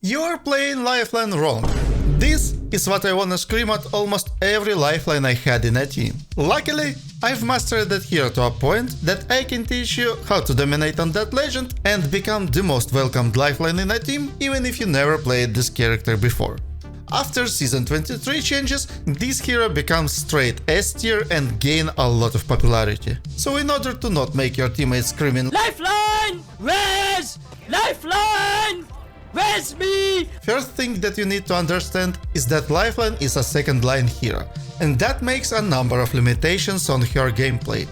You are playing Lifeline wrong. This is what I wanna scream at almost every Lifeline I had in a team. Luckily, I've mastered that hero to a point that I can teach you how to dominate on that legend and become the most welcomed Lifeline in a team, even if you never played this character before. After Season 23 changes, this hero becomes straight S tier and gain a lot of popularity. So in order to not make your teammates screaming Lifeline! Where's Lifeline? Where's me? First thing that you need to understand is that Lifeline is a second line hero, and that makes a number of limitations on her gameplay.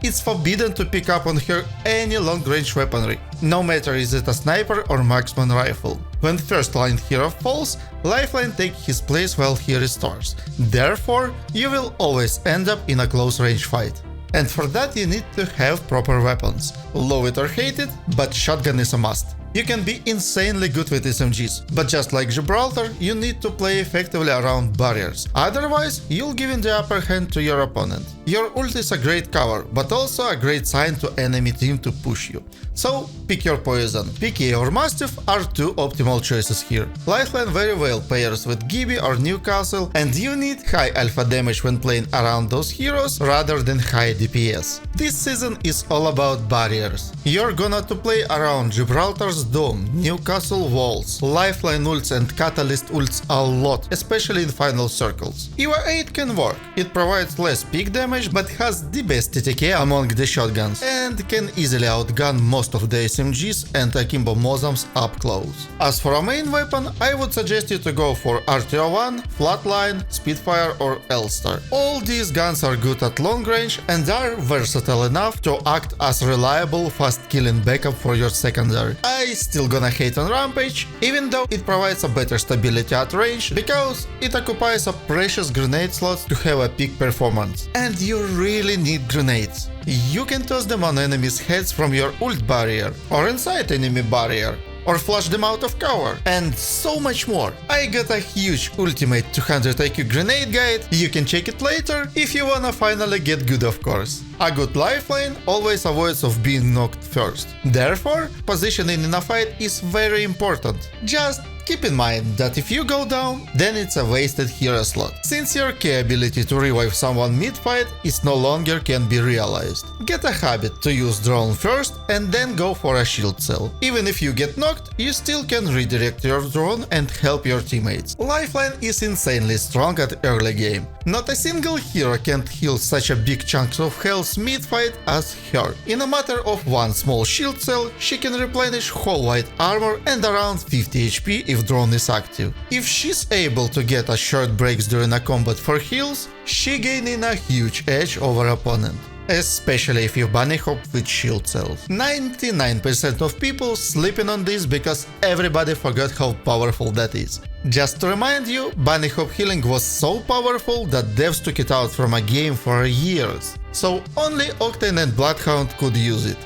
It's forbidden to pick up on her any long-range weaponry, no matter is it a sniper or marksman rifle. When first line hero falls, Lifeline takes his place while he restores. Therefore, you will always end up in a close range fight. And for that you need to have proper weapons. Love it or hate it, but shotgun is a must. You can be insanely good with SMGs, but just like Gibraltar, you need to play effectively around barriers. Otherwise, you'll give in the upper hand to your opponent. Your ult is a great cover, but also a great sign to enemy team to push you. So, pick your poison. PK or Mastiff are two optimal choices here. Lifeline very well pairs with Gibby or Newcastle, and you need high alpha damage when playing around those heroes rather than high DPS. This season is all about barriers. You're gonna to play around Gibraltar's Dome, Newcastle walls, Lifeline ults and Catalyst ults a lot, especially in final circles. EVA 8 can work. It provides less peak damage but has the best TTK among the shotguns and can easily outgun most of the SMGs and Akimbo Mozams up close. As for a main weapon, I would suggest you to go for RTO1, Flatline, Spitfire or L-Star. All these guns are good at long range and are versatile enough to act as reliable fast killing backup for your secondary. I still gonna hate on Rampage, even though it provides a better stability at range because it occupies a precious grenade slot to have a peak performance. And you really need grenades. You can toss them on enemies' heads from your ult barrier, or inside enemy barrier, or flush them out of cover, and so much more. I got a huge ultimate 200 IQ grenade guide, you can check it later if you wanna finally get good, of course. A good Lifeline always avoids of being knocked first. Therefore, positioning in a fight is very important. Just keep in mind that if you go down, then it's a wasted hero slot, since your key ability to revive someone mid-fight is no longer can be realized. Get a habit to use drone first and then go for a shield cell. Even if you get knocked, you still can redirect your drone and help your teammates. Lifeline is insanely strong at early game. Not a single hero can heal such a big chunks of health mid-fight as her. In a matter of one small shield cell, she can replenish whole white armor and around 50 HP if drone is active. If she's able to get a short breaks during a combat for heals, she gaining a huge edge over opponent. Especially if you bunny hop with shield cells. 99% of people sleeping on this because everybody forgot how powerful that is. Just to remind you, bunny hop healing was so powerful that devs took it out from a game for years. So only Octane and Bloodhound could use it.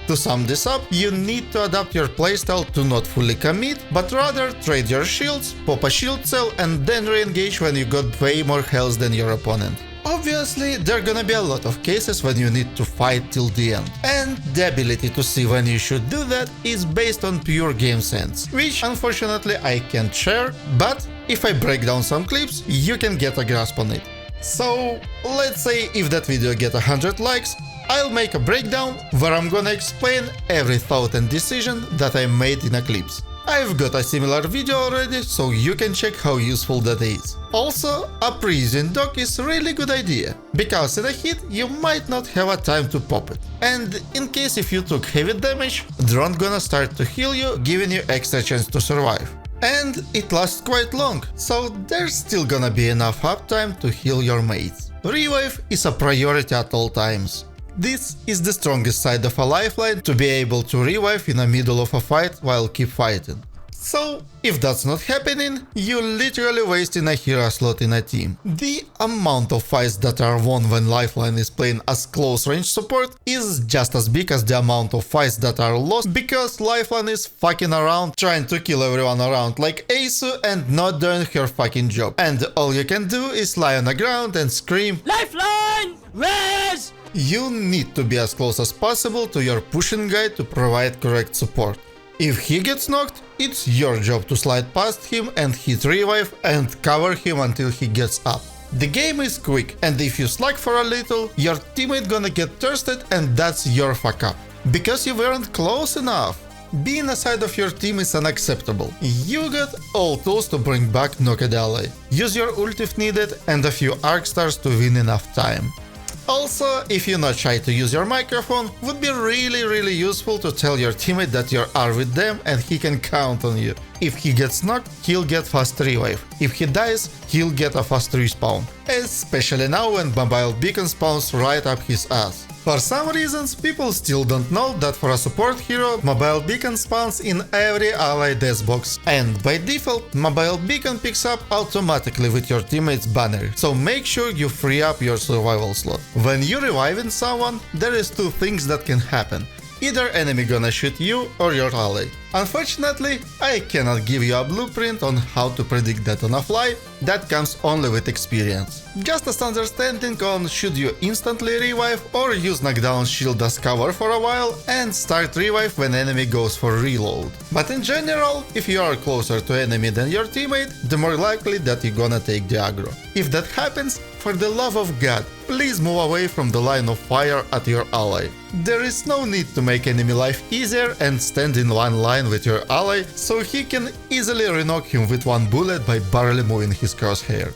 To sum this up, you need to adapt your playstyle to not fully commit, but rather trade your shields, pop a shield cell and then re-engage when you got way more health than your opponent. Obviously, there are gonna be a lot of cases when you need to fight till the end, and the ability to see when you should do that is based on pure game sense, which unfortunately I can't share, but if I break down some clips, you can get a grasp on it. So, let's say if that video get 100 likes, I'll make a breakdown where I'm gonna explain every thought and decision that I made in a clips. I've got a similar video already, so you can check how useful that is. Also, a preusing dock is a really good idea, because in a hit you might not have a time to pop it. And in case if you took heavy damage, drone gonna start to heal you, giving you extra chance to survive. And it lasts quite long, so there's still gonna be enough uptime to heal your mates. Revive is a priority at all times. This is the strongest side of a Lifeline, to be able to revive in the middle of a fight while keep fighting. So, if that's not happening, you're literally wasting a hero slot in a team. The amount of fights that are won when Lifeline is playing as close range support is just as big as the amount of fights that are lost because Lifeline is fucking around trying to kill everyone around like Asu and not doing her fucking job. And all you can do is lie on the ground and scream Lifeline! Where's? You need to be as close as possible to your pushing guy to provide correct support. If he gets knocked, it's your job to slide past him and hit revive and cover him until he gets up. The game is quick, and if you slack for a little, your teammate gonna get thirsted and that's your fuck up. Because you weren't close enough. Being aside of your team is unacceptable. You got all tools to bring back knocked ally. Use your ult if needed and a few arc stars to win enough time. Also, if you're not shy to use your microphone, would be really useful to tell your teammate that you are with them and he can count on you. If he gets knocked, he'll get fast revive. If he dies, he'll get a fast respawn. Especially now when mobile beacon spawns right up his ass. For some reasons, people still don't know that for a support hero, mobile beacon spawns in every ally death box. And by default, mobile beacon picks up automatically with your teammate's banner, so make sure you free up your survival slot. When you're reviving someone, there is two things that can happen. Either enemy gonna shoot you or your ally. Unfortunately, I cannot give you a blueprint on how to predict that on a fly, that comes only with experience. Just a understanding on should you instantly revive or use knockdown shield as cover for a while and start revive when enemy goes for reload. But in general, if you are closer to enemy than your teammate, the more likely that you're gonna take the aggro. If that happens, for the love of God, please move away from the line of fire at your ally. There is no need to make enemy life easier and stand in one line with your ally so he can easily re-knock him with one bullet by barely moving his crosshair.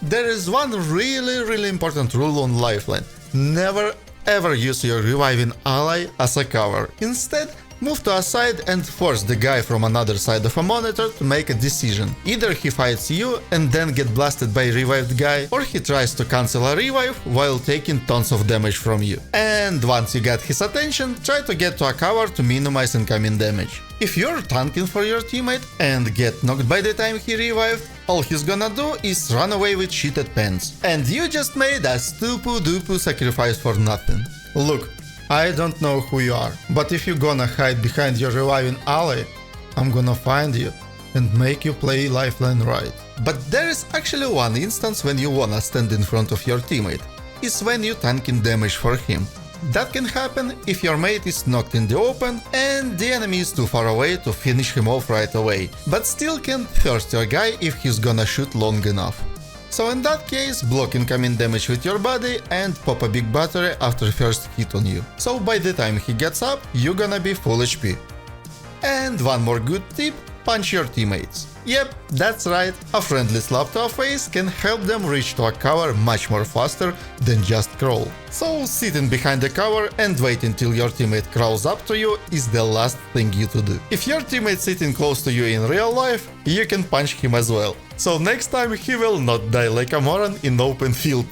There is one really important rule on Lifeline. Never ever use your reviving ally as a cover. Instead, move to a side and force the guy from another side of a monitor to make a decision. Either he fights you and then get blasted by a revived guy, or he tries to cancel a revive while taking tons of damage from you. And once you get his attention, try to get to a cover to minimize incoming damage. If you're tanking for your teammate and get knocked by the time he revived, all he's gonna do is run away with shitted pants. And you just made a stupid sacrifice for nothing. Look, I don't know who you are, but if you're gonna hide behind your reviving ally, I'm gonna find you and make you play Lifeline right. But there is actually one instance when you wanna stand in front of your teammate. It's when you tanking damage for him. That can happen if your mate is knocked in the open and the enemy is too far away to finish him off right away, but still can thirst your guy if he's gonna shoot long enough. So in that case, block incoming damage with your body and pop a big battery after first hit on you. So by the time he gets up, you're gonna be full HP. And one more good tip, punch your teammates. Yep, that's right, a friendly slap to a face can help them reach to a cover much more faster than just crawl. So sitting behind the cover and waiting till your teammate crawls up to you is the last thing you to do. If your teammate sitting close to you in real life, you can punch him as well. So next time he will not die like a moron in open field.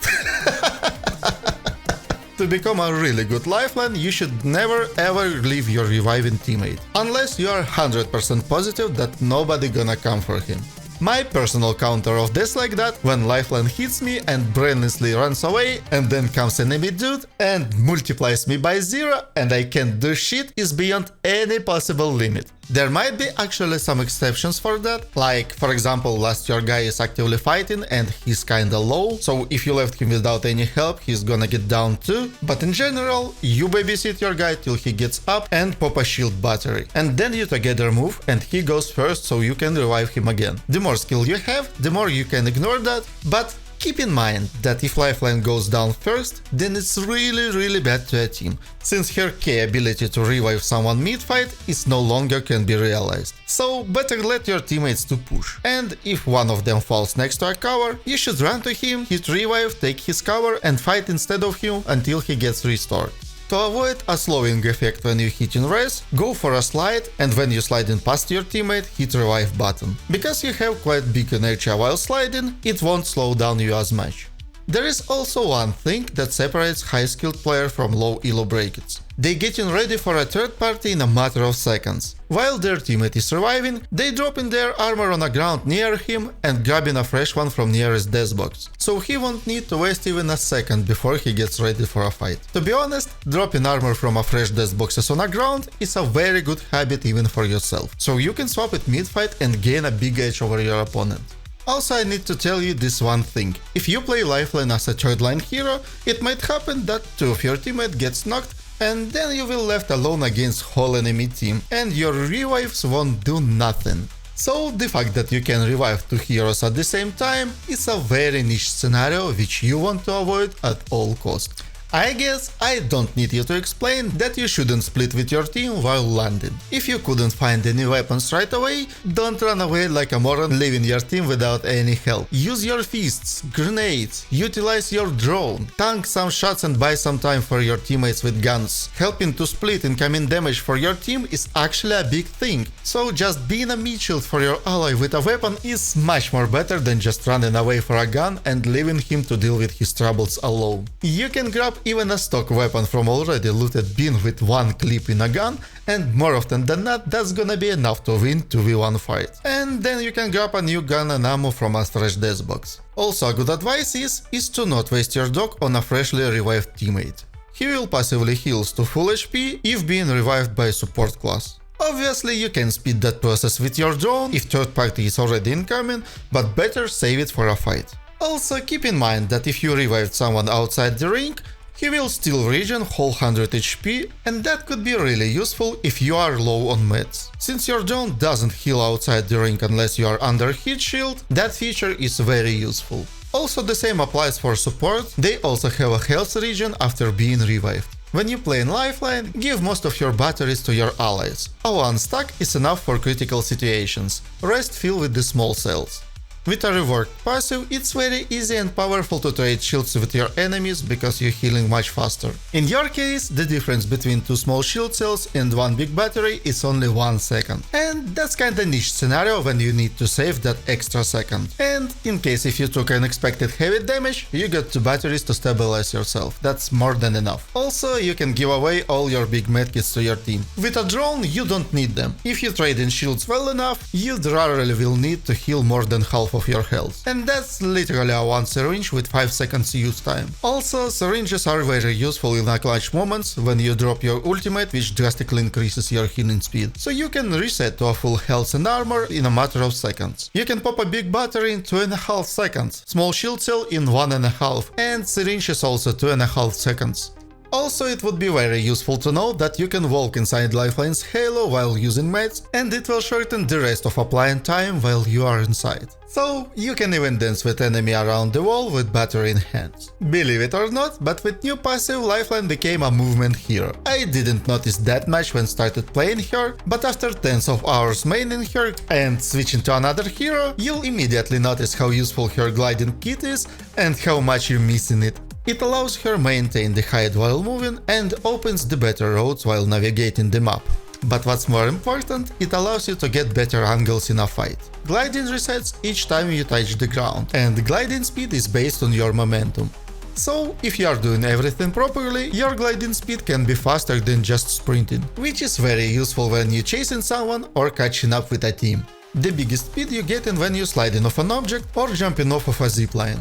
To become a really good Lifeline, you should never ever leave your reviving teammate, unless you are 100% positive that nobody gonna come for him. My personal counter of this like that, when Lifeline hits me and brainlessly runs away, and then comes enemy dude and multiplies me by 0 and I can't do shit, is beyond any possible limit. There might be actually some exceptions for that, like for example last your guy is actively fighting and he's kinda low, so if you left him without any help he's gonna get down too, but in general you babysit your guy till he gets up and pop a shield battery, and then you together move and he goes first so you can revive him again. The more skill you have, the more you can ignore that, but keep in mind that if Lifeline goes down first, then it's really bad to a team, since her key ability to revive someone mid-fight is no longer can be realized. So better let your teammates to push, and if one of them falls next to a cover, you should run to him, hit revive, take his cover and fight instead of him until he gets restored. To avoid a slowing effect when you hit in res, go for a slide, and when you slide in past your teammate, hit revive button. Because you have quite big inertia while sliding, it won't slow down you as much. There is also one thing that separates high-skilled player from low elo brackets. They getting ready for a third party in a matter of seconds. While their teammate is surviving, they dropping their armor on the ground near him and grabbing a fresh one from nearest death box. So he won't need to waste even a second before he gets ready for a fight. To be honest, dropping armor from a fresh death boxes on the ground is a very good habit even for yourself. So you can swap it mid-fight and gain a big edge over your opponent. Also, I need to tell you this one thing. If you play Lifeline as a third line hero, it might happen that two of your teammates gets knocked and then you will left alone against whole enemy team, and your revives won't do nothing. So the fact that you can revive two heroes at the same time is a very niche scenario which you want to avoid at all costs. I guess I don't need you to explain that you shouldn't split with your team while landing. If you couldn't find any weapons right away, don't run away like a moron leaving your team without any help. Use your fists, grenades, utilize your drone, tank some shots and buy some time for your teammates with guns. Helping to split incoming damage for your team is actually a big thing, so just being a meat shield for your ally with a weapon is much more better than just running away for a gun and leaving him to deal with his troubles alone. You can grab even a stock weapon from already looted bin with one clip in a gun, and more often than not that's gonna be enough to win 2v1 fight. And then you can grab a new gun and ammo from a fresh death box. Also a good advice is to not waste your dog on a freshly revived teammate. He will passively heals to full HP if being revived by support class. Obviously you can speed that process with your drone if third party is already incoming, but better save it for a fight. Also keep in mind that if you revived someone outside the ring, he will still regen whole 100 HP, and that could be really useful if you are low on meds. Since your drone doesn't heal outside the ring unless you are under heat shield, that feature is very useful. Also the same applies for support, they also have a health regen after being revived. When you play in Lifeline, give most of your batteries to your allies. A one stack is enough for critical situations, rest fill with the small cells. With a rework passive, it's very easy and powerful to trade shields with your enemies because you're healing much faster. In your case, the difference between two small shield cells and one big battery is only 1 second. And that's kinda niche scenario when you need to save that extra second. And in case if you took unexpected heavy damage, you got 2 batteries to stabilize yourself. That's more than enough. Also, you can give away all your big medkits to your team. With a drone, you don't need them. If you trade in shields well enough, you rarely will need to heal more than half of your health. And that's literally a 1 syringe with 5 seconds use time. Also, syringes are very useful in clutch moments when you drop your ultimate, which drastically increases your healing speed. So you can reset to a full health and armor in a matter of seconds. You can pop a big battery in 2.5 seconds, small shield cell in 1.5, and syringe is also 2.5 seconds. Also, it would be very useful to know that you can walk inside Lifeline's halo while using meds, and it will shorten the rest of applying time while you are inside. So, you can even dance with enemy around the wall with battery in hand. Believe it or not, but with new passive, Lifeline became a movement hero. I didn't notice that much when started playing her, but after tens of hours maining her and switching to another hero, you'll immediately notice how useful her gliding kit is and how much you're missing it. It allows her maintain the height while moving and opens the better roads while navigating the map. But what's more important, it allows you to get better angles in a fight. Gliding resets each time you touch the ground, and gliding speed is based on your momentum. So, if you are doing everything properly, your gliding speed can be faster than just sprinting, which is very useful when you're chasing someone or catching up with a team. The biggest speed you get in when you're sliding off an object or jumping off of a zipline.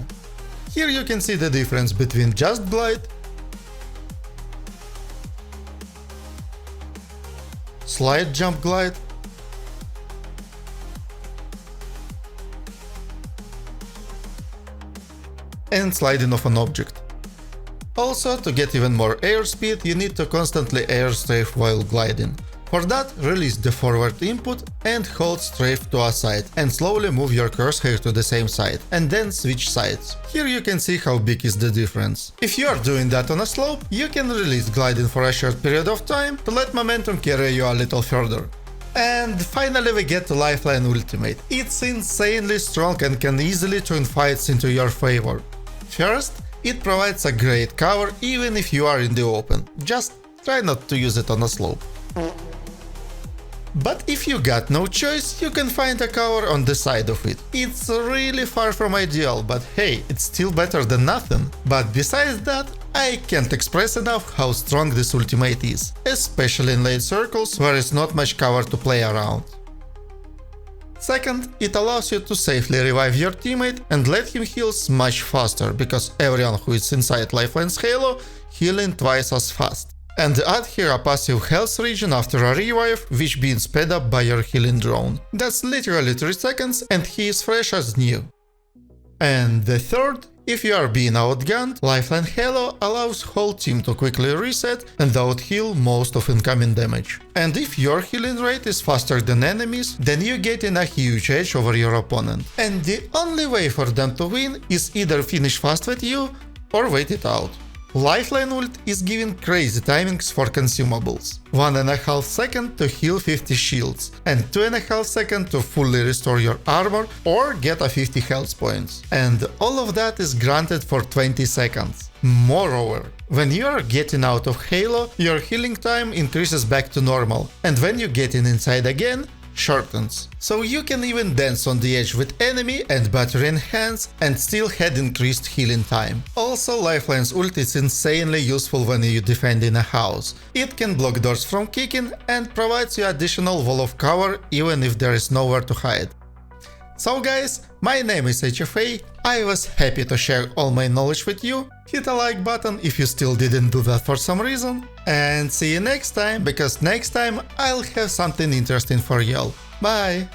Here you can see the difference between just glide, slide jump glide, and sliding off an object. Also, to get even more airspeed, you need to constantly air strafe while gliding. For that, release the forward input and hold strafe to a side and slowly move your crosshair to the same side, and then switch sides. Here you can see how big is the difference. If you are doing that on a slope, you can release gliding for a short period of time to let momentum carry you a little further. And finally we get to Lifeline Ultimate. It's insanely strong and can easily turn fights into your favor. First, it provides a great cover even if you are in the open. Just try not to use it on a slope. But if you got no choice, you can find a cover on the side of it. It's really far from ideal, but hey, it's still better than nothing. But besides that, I can't express enough how strong this ultimate is, especially in late circles where it's not much cover to play around. Second, it allows you to safely revive your teammate and let him heal much faster, because everyone who is inside Lifeline's halo healing twice as fast. And add here a passive health regen after a revive, which being sped up by your healing drone. That's literally 3 seconds and he is fresh as new. And the third, If you are being outgunned, Lifeline Halo allows whole team to quickly reset and out-heal most of incoming damage. And if your healing rate is faster than enemies, then you get in a huge edge over your opponent. And the only way for them to win is either finish fast with you or wait it out. Lifeline ult is giving crazy timings for consumables. 1.5 seconds to heal 50 shields, and 2.5 seconds to fully restore your armor or get a 50 health points. And all of that is granted for 20 seconds. Moreover, when you are getting out of Halo, your healing time increases back to normal, and when you get inside again, shortens. So you can even dance on the edge with enemy and battery enhance and still had increased healing time. Also, Lifeline's ult is insanely useful when you defend in a house. It can block doors from kicking and provides you additional wall of cover even if there is nowhere to hide. So guys, my name is HFA, I was happy to share all my knowledge with you. Hit a like button if you still didn't do that for some reason. And see you next time, because next time I'll have something interesting for y'all. Bye!